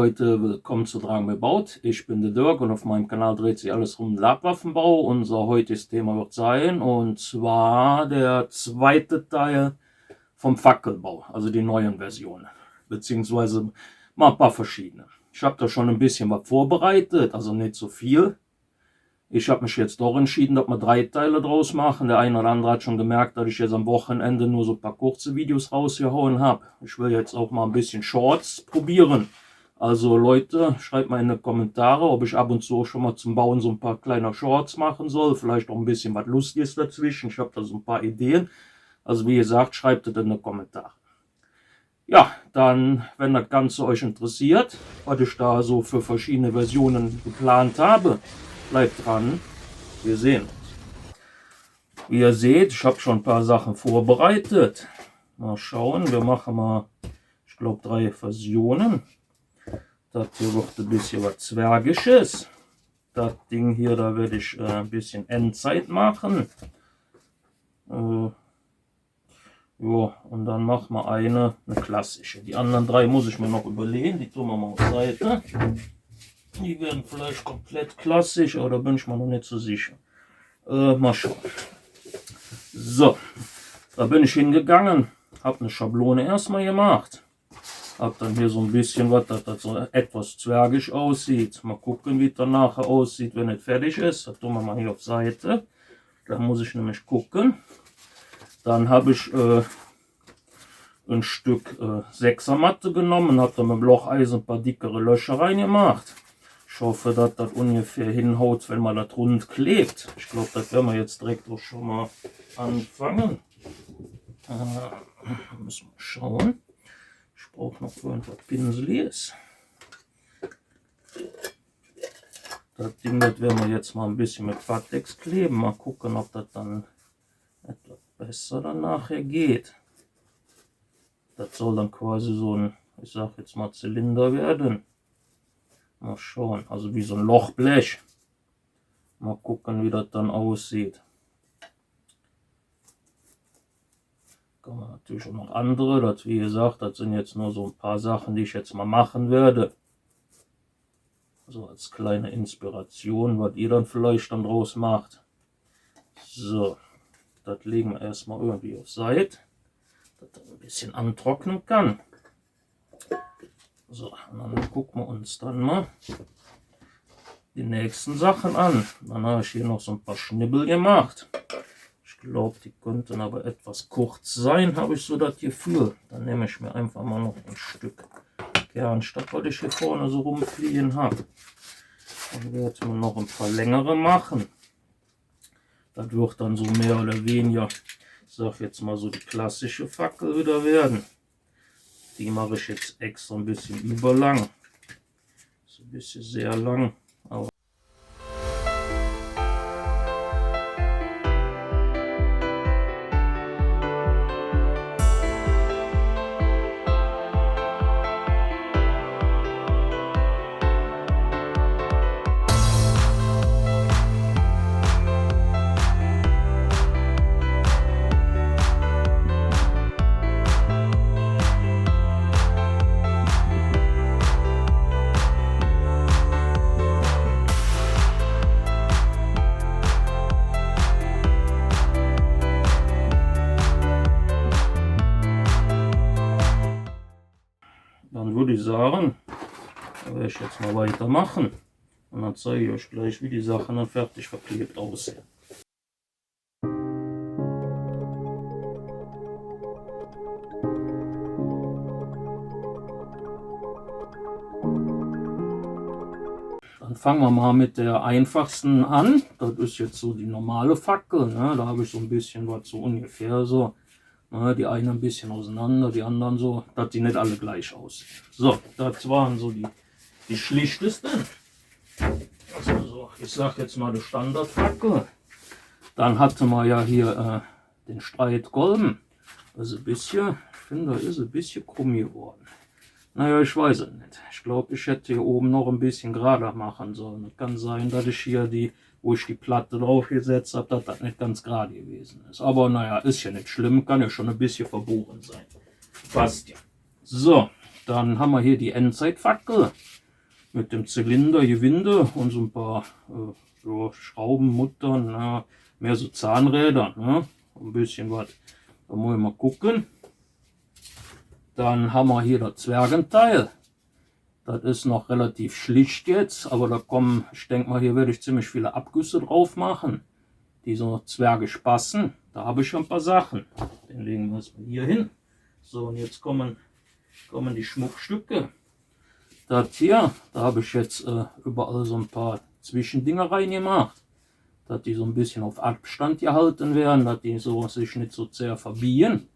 Leute, willkommen zu Dragon bebaut. Ich bin der Dirk und auf meinem Kanal dreht sich alles um Labwaffenbau. Unser heutiges Thema wird sein, und zwar der zweite Teil vom Fackelbau, also die neuen Versionen, beziehungsweise mal ein paar verschiedene. Ich habe da schon ein bisschen was vorbereitet, also nicht so viel. Ich habe mich jetzt doch entschieden, dass wir 3 Teile draus machen. Der eine oder andere hat schon gemerkt, dass ich jetzt am Wochenende nur so ein paar kurze Videos rausgehauen habe. Ich will jetzt auch mal ein bisschen Shorts probieren. Also Leute, schreibt mal in die Kommentare, ob ich ab und zu schon mal zum Bauen so ein paar kleine Shorts machen soll. Vielleicht auch ein bisschen was Lustiges dazwischen. Ich habe da so ein paar Ideen. Also wie gesagt, schreibt es in die Kommentare. Ja, dann, wenn das Ganze euch interessiert, was ich da so für verschiedene Versionen geplant habe, bleibt dran, wir sehen uns. Wie ihr seht, ich habe schon ein paar Sachen vorbereitet. Mal schauen, wir machen mal, ich glaube, 3 Versionen. Das hier wird ein bisschen was Zwergisches. Das Ding hier, da werde ich ein bisschen Endzeit machen. Ja, und dann machen wir eine klassische. Die anderen 3 muss ich mir noch überlegen. Die tun wir mal auf Seite. Die werden vielleicht komplett klassisch, aber da bin ich mir noch nicht so sicher. Mal schauen. So, da bin ich hingegangen, habe eine Schablone erstmal gemacht. Habe dann hier so ein bisschen was, dass das so etwas zwergisch aussieht. Mal gucken, wie es dann nachher aussieht, wenn es fertig ist. Das tun wir mal hier auf Seite. Da muss ich nämlich gucken. Dann habe ich ein Stück 6er Matte genommen und habe dann mit dem Locheisen ein paar dickere Löcher reingemacht. Ich hoffe, dass das ungefähr hinhaut, wenn man das rund klebt. Ich glaube, das werden wir jetzt direkt auch schon mal anfangen. Müssen wir schauen. Ich brauche noch irgendwas Pinseliges. Das Ding, das werden wir jetzt mal ein bisschen mit Pattex kleben. Mal gucken, ob das dann etwas besser dann nachher geht. Das soll dann quasi so ein, ich sag jetzt mal, Zylinder werden. Mal schauen, also wie so ein Lochblech. Mal gucken, wie das dann aussieht. Kann man natürlich auch noch andere, das wie gesagt, das sind jetzt nur so ein paar Sachen, die ich jetzt mal machen werde. So als kleine Inspiration, was ihr dann vielleicht dann draus macht. So, das legen wir erstmal irgendwie auf Seite, dass das ein bisschen antrocknen kann. So, und dann gucken wir uns dann mal die nächsten Sachen an. Dann habe ich hier noch so ein paar Schnibbel gemacht. Ich glaube, die könnten aber etwas kurz sein, habe ich so das Gefühl. Dann nehme ich mir einfach mal noch ein Stück Kern, statt was ich hier vorne so rumfliegen habe. Dann werde ich mir noch ein paar längere machen. Das wird dann so mehr oder weniger, ich sage jetzt mal so, die klassische Fackel wieder werden. Die mache ich jetzt extra ein bisschen überlang. So ein bisschen sehr lang. Aber dann würde ich sagen, da werde ich jetzt mal weitermachen. Und dann zeige ich euch gleich, wie die Sachen dann fertig verklebt aussehen. Dann fangen wir mal mit der einfachsten an. Das ist jetzt so die normale Fackel. Ne? Da habe ich so ein bisschen was so ungefähr so. Ne? Die eine ein bisschen auseinander, die anderen so, dass die nicht alle gleich aussehen. So, das waren so die schlichtesten. Also so, ich sage jetzt mal die Standardfackel. Dann hatte man ja hier den Streitkolben. Also ein bisschen, ich finde, da ist ein bisschen krumm geworden. Naja, ich weiß es nicht. Ich glaube, ich hätte hier oben noch ein bisschen gerader machen sollen. Es kann sein, dass ich hier wo ich die Platte drauf gesetzt habe, dass das nicht ganz gerade gewesen ist. Aber naja, ist ja nicht schlimm, kann ja schon ein bisschen verbogen sein. Passt ja. So, Dann haben wir hier die Endzeitfackel mit dem Zylinder, Gewinde und so ein paar so Schrauben, Muttern, mehr so Zahnräder, ne? Ein bisschen was. Da muss ich mal gucken. Dann haben wir hier das Zwergenteil. Das ist noch relativ schlicht jetzt, aber da kommen, ich denke mal, hier werde ich ziemlich viele Abgüsse drauf machen, die so zwergisch passen. Da habe ich schon ein paar Sachen. Den legen wir erstmal hier hin. So, und jetzt kommen die Schmuckstücke. Das hier, da habe ich jetzt überall so ein paar Zwischendinger reingemacht, dass die so ein bisschen auf Abstand gehalten werden, dass die so sich nicht so sehr verbiegen.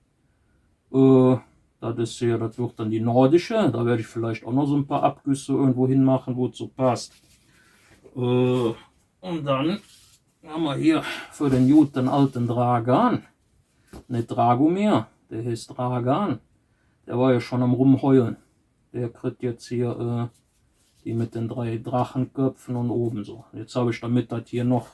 Das ist hier, das wird dann die nordische. Da werde ich vielleicht auch noch so ein paar Abgüsse irgendwo hin machen, wo es so passt. Und dann haben wir hier für den guten alten Dragan, nicht Dragomir, der heißt Dragan. Der war ja schon am Rumheulen. Der kriegt jetzt hier die mit den 3 Drachenköpfen und oben so. Jetzt habe ich, damit das hier noch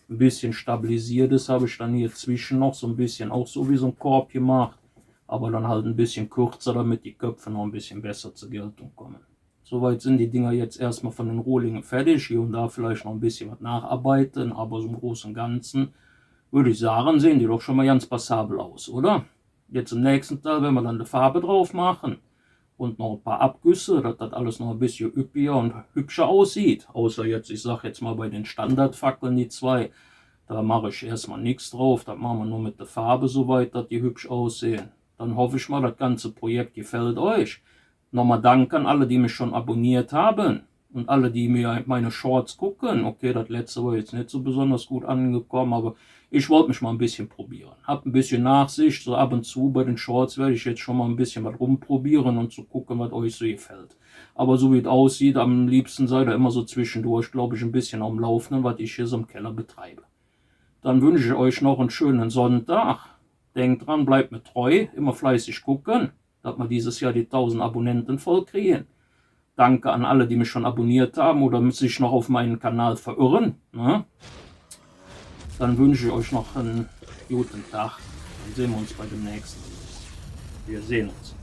ein bisschen stabilisiert ist, habe ich dann hier zwischen noch so ein bisschen auch so wie so ein Korb gemacht. Aber dann halt ein bisschen kürzer, damit die Köpfe noch ein bisschen besser zur Geltung kommen. Soweit sind die Dinger jetzt erstmal von den Rohlingen fertig. Hier und da vielleicht noch ein bisschen was nacharbeiten, aber so im Großen und Ganzen würde ich sagen, sehen die doch schon mal ganz passabel aus, oder? Jetzt im nächsten Teil, wenn wir dann die Farbe drauf machen und noch ein paar Abgüsse, dass das alles noch ein bisschen üppiger und hübscher aussieht. Außer jetzt, ich sage jetzt mal bei den Standardfackeln, die 2, da mache ich erstmal nichts drauf. Das machen wir nur mit der Farbe soweit, dass die hübsch aussehen. Dann hoffe ich mal, das ganze Projekt gefällt euch. Nochmal Dank an alle, die mich schon abonniert haben und alle, die mir meine Shorts gucken. Okay, das letzte war jetzt nicht so besonders gut angekommen, aber ich wollte mich mal ein bisschen probieren. Hab ein bisschen Nachsicht, so ab und zu bei den Shorts werde ich jetzt schon mal ein bisschen was rumprobieren und zu gucken, was euch so gefällt. Aber so wie es aussieht, am liebsten seid ihr immer so zwischendurch, glaube ich, ein bisschen am Laufenden, was ich hier so im Keller betreibe. Dann wünsche ich euch noch einen schönen Sonntag. Denkt dran, bleibt mir treu, immer fleißig gucken, dass wir dieses Jahr die 1000 Abonnenten voll kriegen. Danke an alle, die mich schon abonniert haben oder sich noch auf meinen Kanal verirren. Ne? Dann wünsche ich euch noch einen guten Tag. Dann sehen wir uns bei dem nächsten. Wir sehen uns.